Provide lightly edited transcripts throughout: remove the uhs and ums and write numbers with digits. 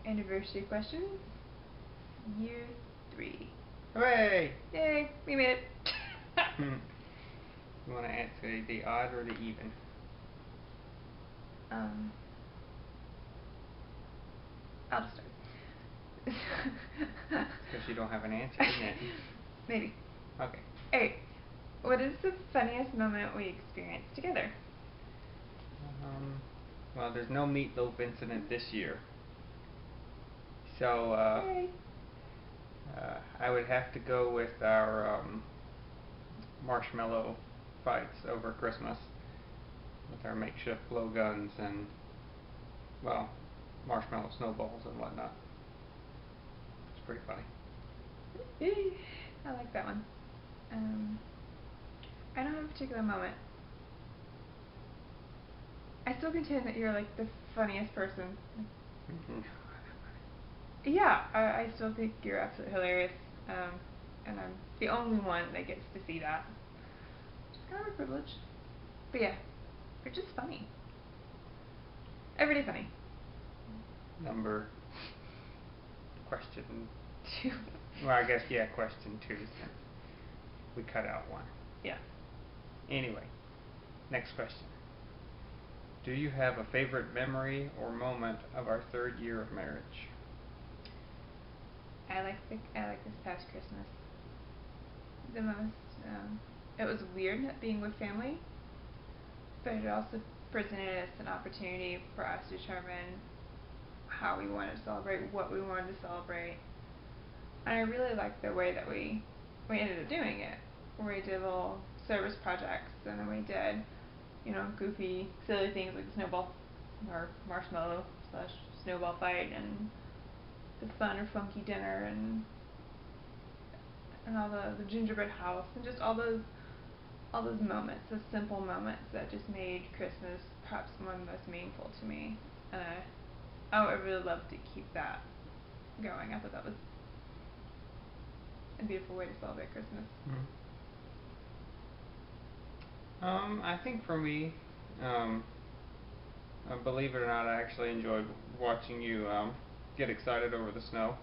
Anniversary questions. Year 3. Hooray! Yay, we made it. You want to answer the odd or the even? I'll just start. Because you don't have an answer, isn't it? Maybe. Okay. Alright. What is the funniest moment we experienced together? Well, there's no meatloaf incident this year. So, Yay. I would have to go with our marshmallow fights over Christmas with our makeshift blowguns and, well, marshmallow snowballs and whatnot. It's pretty funny. I like that one. I don't have a particular moment. I still contend that you're like the funniest person. Yeah, I still think you're absolutely hilarious, and I'm the only one that gets to see that. It's kind of a privilege. But yeah, you're just funny. Every day funny. Question 2. Well, I guess, yeah, question 2 since we cut out 1. Yeah. Anyway, next question. Do you have a favorite memory or moment of our 3rd year of marriage? I like this past Christmas the most. It was weird not being with family, but it also presented us an opportunity for us to determine how we wanted to celebrate, what we wanted to celebrate. And I really liked the way that we ended up doing it. We did little service projects, and then we did, goofy, silly things like the snowball or marshmallow / snowball fight, and the fun or funky dinner, and all the gingerbread house, and just all those moments, those simple moments that just made Christmas perhaps one of the most meaningful to me. And I would really love to keep that going. I thought that was a beautiful way to celebrate Christmas. I think for me, believe it or not, I actually enjoyed watching you get excited over the snow.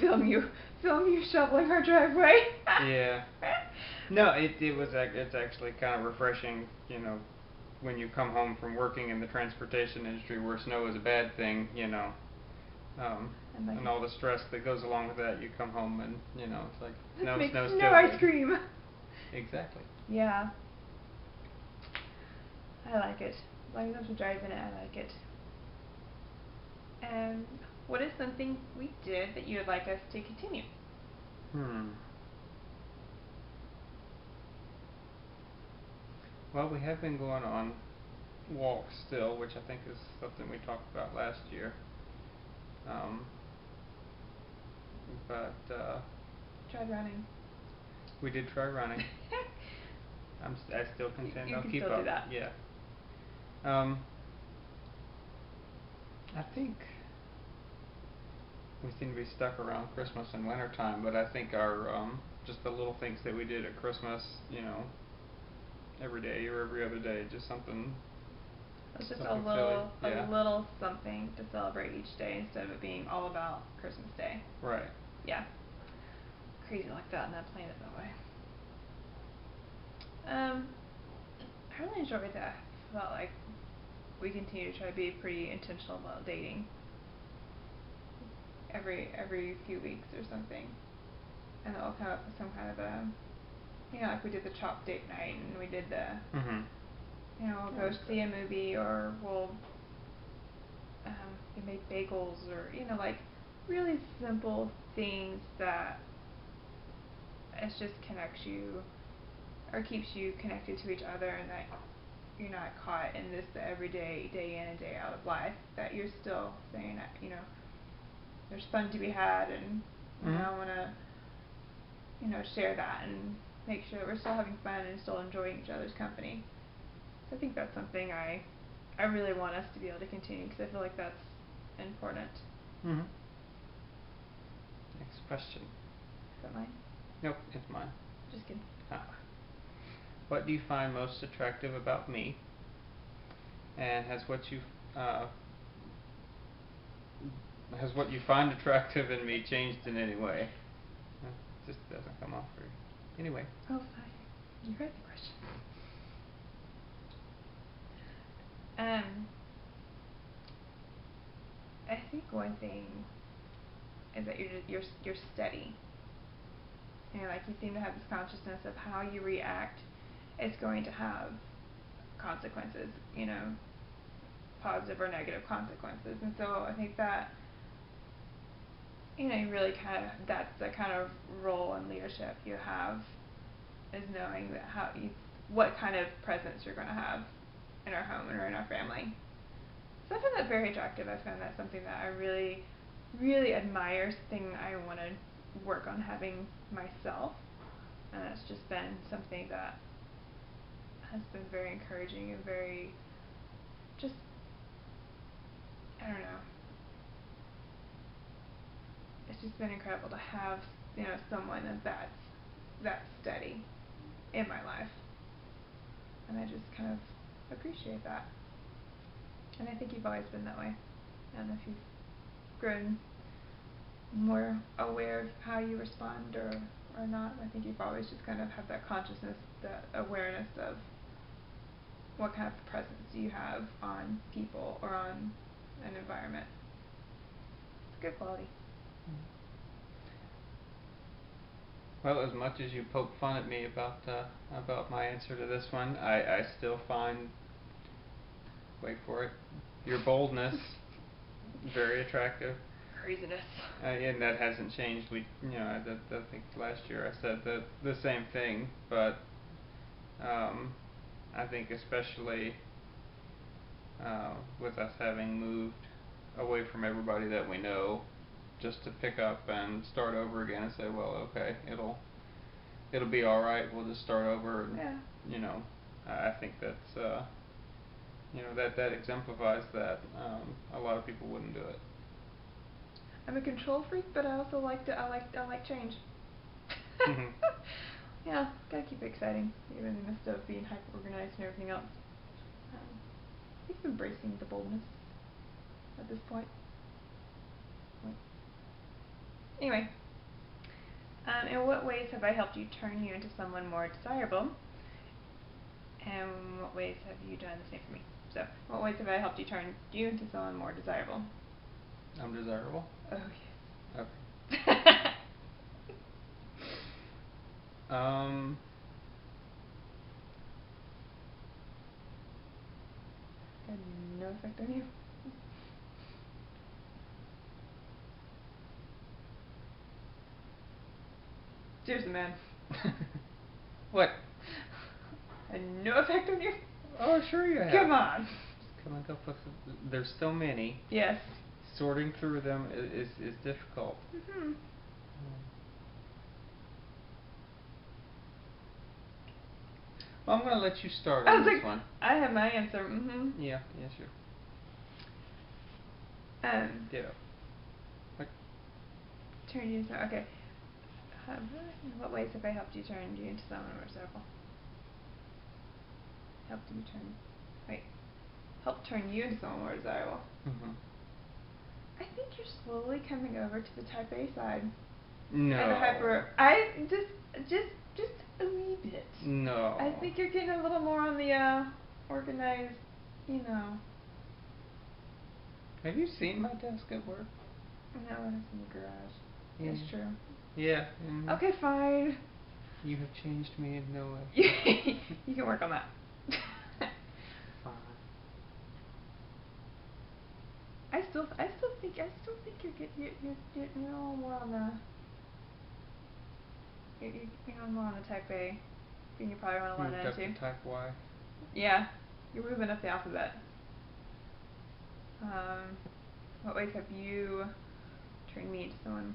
Film you shoveling our driveway. Yeah. No, it's actually kind of refreshing, when you come home from working in the transportation industry where snow is a bad thing, and all the stress that goes along with that. You come home and, it's like, snow ice cream. Exactly. Yeah. I like it. As long as I'm driving it, I like it. What is something we did that you would like us to continue? Well, we have been going on walks still, which I think is something we talked about last year. But Tried running. We did try running. I still contend I'll keep still up. Do that. Yeah. I think we seem to be stuck around Christmas and winter time, but I think our just the little things that we did at Christmas, every day or every other day, just something. It's just something a little something to celebrate each day instead of it being all about Christmas Day. Right. Yeah. Crazy like that, and I planned it that way. I really enjoyed that. I felt like we continue to try to be pretty intentional about dating. Every few weeks or something, and then we'll come up with some kind of a, like we did the chop date night, and we did the, we'll go see a movie, or we'll make bagels, or like really simple things that it just connects you or keeps you connected to each other, and that you're not caught in this everyday, day in and day out of life, that you're still saying that, there's fun to be had, and I want to, share that and make sure that we're still having fun and still enjoying each other's company. So I think that's something I really want us to be able to continue, because I feel like that's important. Next question. Is that mine? Nope, it's mine. Just kidding. What do you find most attractive about me? And has what you find attractive in me changed in any way? It just doesn't come off very. Anyway. Oh, fine. You heard the question. I think one thing is that you're steady. You know, like you seem to have this consciousness of how you react is going to have consequences, you know, positive or negative consequences. And so I think that, you know, you really that's the kind of role in leadership you have, is knowing that what kind of presence you're going to have in our home or in our family. So I find that very attractive. I find that something that I really, really admire, something I want to work on having myself. And that's just been something that has been very encouraging and very, just, I don't know. It's just been incredible to have, you know, someone that's steady in my life. And I just kind of appreciate that. And I think you've always been that way. I don't know if you've grown more aware of how you respond or not. I think you've always just kind of had that consciousness, that awareness of what kind of presence you have on people or on an environment. It's a good quality. Well, as much as you poke fun at me about my answer to this one, I still find, wait for it, your boldness very attractive. Craziness. And that hasn't changed. I think last year I said the same thing, but I think especially with us having moved away from everybody that we know, just to pick up and start over again and say, well, okay, it'll be all right. We'll just start over. And, yeah. You know, I think that's that exemplifies that. A lot of people wouldn't do it. I'm a control freak, but I also like change. Mm-hmm. Yeah, gotta keep it exciting, even in the midst of being hyper-organized and everything else. I think embracing the boldness at this point. Anyway, in what ways have I helped you turn you into someone more desirable? And what ways have you done the same for me? So, what ways have I helped you turn you into someone more desirable? I'm desirable? Oh, yes. Okay. Had no effect on you? Seriously, man. What? Had no effect on you? Oh, sure you have. Come on. Just coming up with, there's so many. Yes. Sorting through them is difficult. Mm-hmm. Well, I'm going to let you start on this one. I have my answer. Mm-hmm. Yeah, sure. Ditto. What? Turn you into, okay. What ways have I helped you turn you into someone more desirable? Helped turn you into someone more desirable. Mm-hmm. I think you're slowly coming over to the Type A side. No. And just a wee bit. No. I think you're getting a little more on the organized, you know. Have you seen my desk at work? No, it's in the garage. Yeah. That's true. Yeah. Mm-hmm. Okay, fine. You have changed me in no way. You can work on that. Fine. I still think you're getting a little more on the. You're more on the Type A. And you probably want to learn that too. Moved up to Type Y. Yeah, you're moving up the alphabet. What ways have you turned me into someone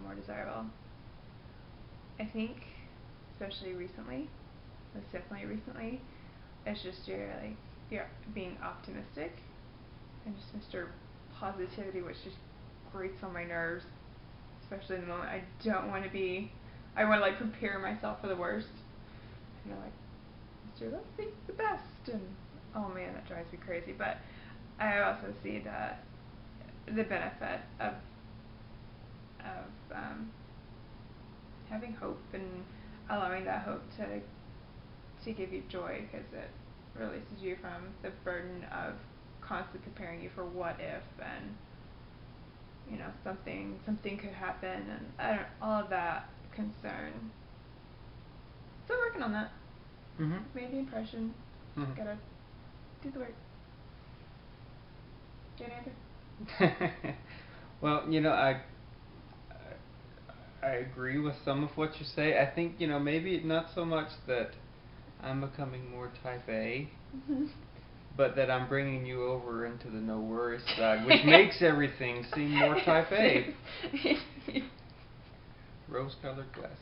more desirable? I think, especially recently, most definitely recently, it's just you're being optimistic and just Mr. Positivity, which just grates on my nerves, especially in the moment I don't want to be. I want to prepare myself for the worst. You know, Mr. Let's think the best, and oh man, that drives me crazy. But I also see the benefit of having hope and allowing that hope to give you joy, because it releases you from the burden of constantly preparing you for what if, and something could happen, and all of that concern. Still working on that. Made the impression. Just gotta do the work. Do you have an answer? Well, I agree with some of what you say. I think, maybe not so much that I'm becoming more type A, but that I'm bringing you over into the no worries side, which makes everything seem more type A. Rose-colored glasses.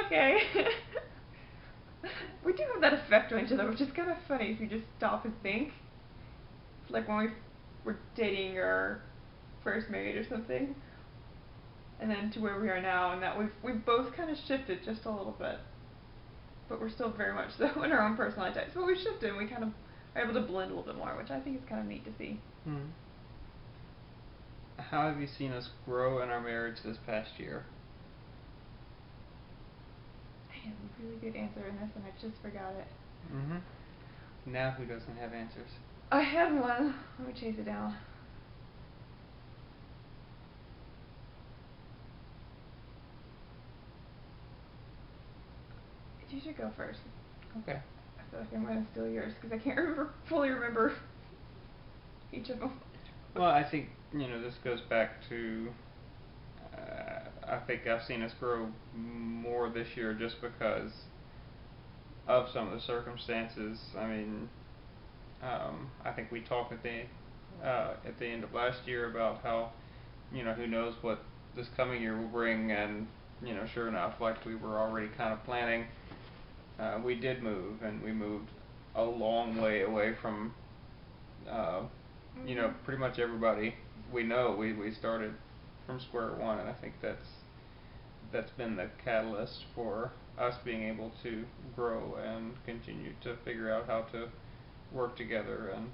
Okay. We do have that effect on each other, which is kind of funny if you just stop and think. Like when we were dating or first married or something, and then to where we are now, and that we've both kind of shifted just a little bit, but we're still very much so in our own personality types. But we've shifted, and we kind of are able to blend a little bit more, which I think is kind of neat to see. How have you seen us grow in our marriage this past year? I have a really good answer in this, and I just forgot it. Now who doesn't have answers? I had one. Let me chase it down. You should go first. Okay. I feel like I'm going to steal yours because I can't fully remember each of them. Well, I think, this goes back to, I think I've seen us grow more this year just because of some of the circumstances. I mean, I think we talked at the end of last year about how, who knows what this coming year will bring, and, sure enough, like we were already kind of planning, we did move, and we moved a long way away from, pretty much everybody we know. We started from square one, and I think that's been the catalyst for us being able to grow and continue to figure out how to work together. And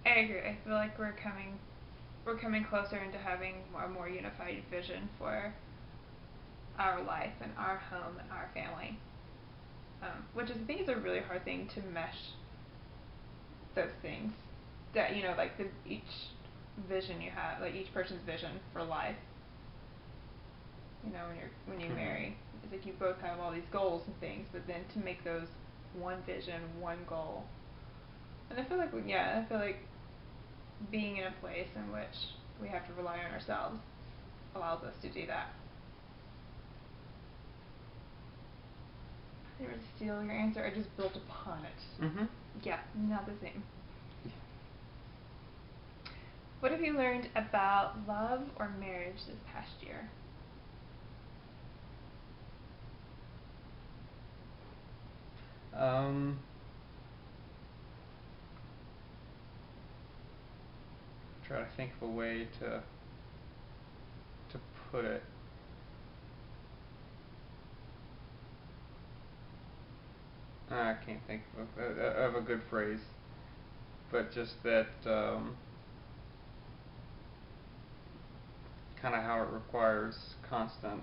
I agree. I feel like we're coming closer into having a more unified vision for our life and our home and our family, which I think is a really hard thing to mesh those things. That like each vision you have, like each person's vision for life. When you marry, it's like you both have all these goals and things, but then to make those one vision, one goal. And I feel like being in a place in which we have to rely on ourselves allows us to do that. I didn't really steal your answer, I just built upon it. Yeah, not the same. What have you learned about love or marriage this past year? Try to think of a way to put it. I can't think of a good phrase, but just that kind of how it requires constant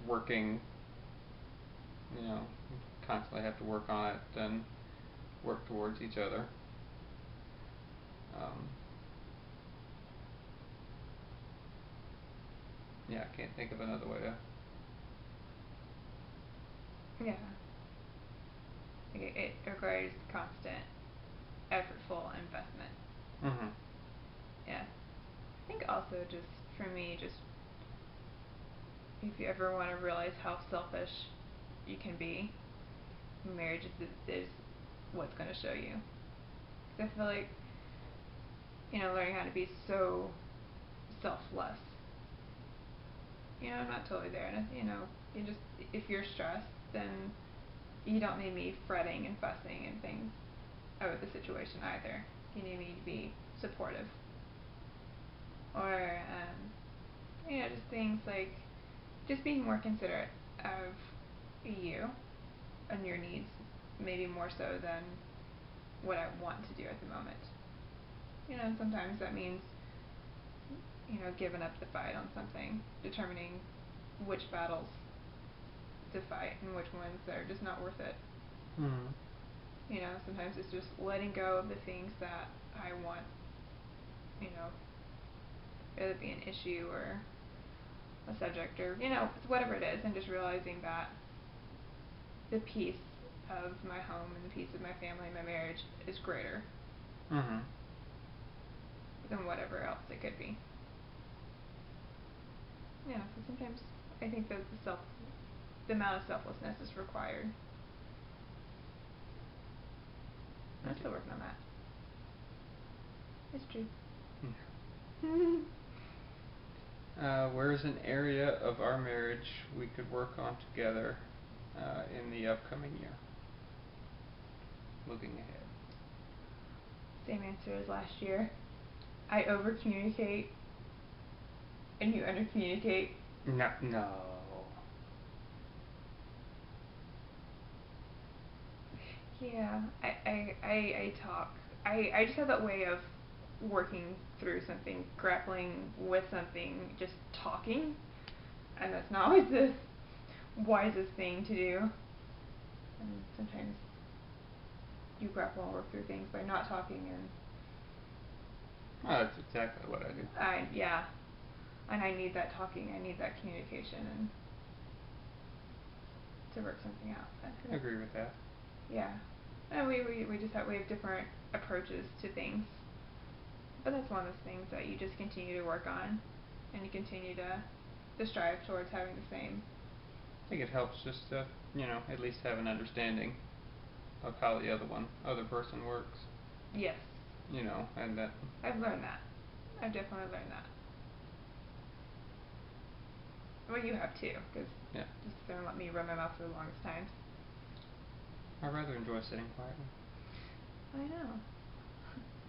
working. Constantly have to work on it and work towards each other. Yeah, I can't think of another way to. Yeah. It requires constant, effortful investment. Yeah. I think also just, for me, just if you ever want to realize how selfish you can be, marriage is what's going to show you. Because I feel like, learning how to be so selfless. I'm not totally there, and you just, if you're stressed, then you don't need me fretting and fussing and things over the situation either. You need me to be supportive. Or, just things like just being more considerate of you on your needs, maybe more so than what I want to do at the moment. You know, and sometimes that means, you know, giving up the fight on something, determining which battles to fight and which ones are just not worth it. You know, sometimes it's just letting go of the things that I want, you know, whether it be an issue or a subject or, you know, whatever it is, and just realizing that the peace of my home and the peace of my family and my marriage is greater than whatever else it could be. Yeah, so sometimes I think that the amount of selflessness is required. I'm still working on that. It's true. Where's an area of our marriage we could work on together in the upcoming year? Looking ahead. Same answer as last year. I over communicate and you under communicate. No. Yeah, I talk. I just have that way of working through something, grappling with something, just talking, and that's not always the wisest thing to do. And sometimes you grapple and work through things by not talking, and That's exactly what I do. And I need that talking, I need that communication, and to work something out. I agree with that. Yeah, and we have different approaches to things, but that's one of those things that you just continue to work on, and you continue to strive towards having the same. I think it helps just to, you know, at least have an understanding of how the other person works. Yes. You know, and that. I've learned that. I've definitely learned that. Well, you have too, because just don't let me run my mouth for the longest time. I rather enjoy sitting quietly. I know.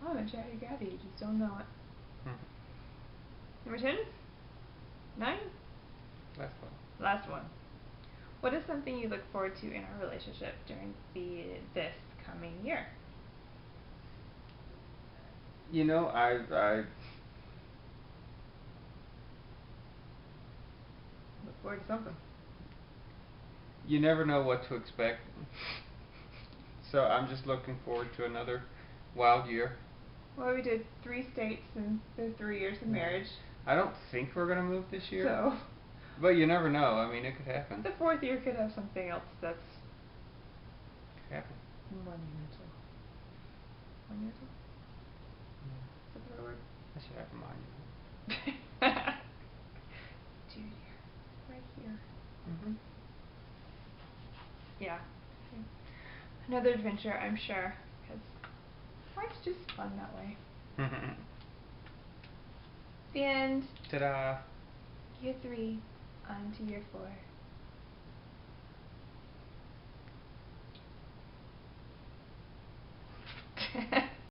I'm a chatty Cathy, you just don't know it. Number 10? 9? Last one. What is something you look forward to in our relationship during this coming year? You know, I look forward to something. You never know what to expect. So I'm just looking forward to another wild year. Well, we did 3 states in the 3 years of marriage. I don't think we're going to move this year. So. But you never know. I mean, it could happen. The 4th year could have something else that's. Could happen. Monumental. Monumental? Is that the right word? I should have a monument. Dude, right here. Yeah. Another adventure, I'm sure, because life's just fun that way. The end. Ta-da. Year 3, on to year 4.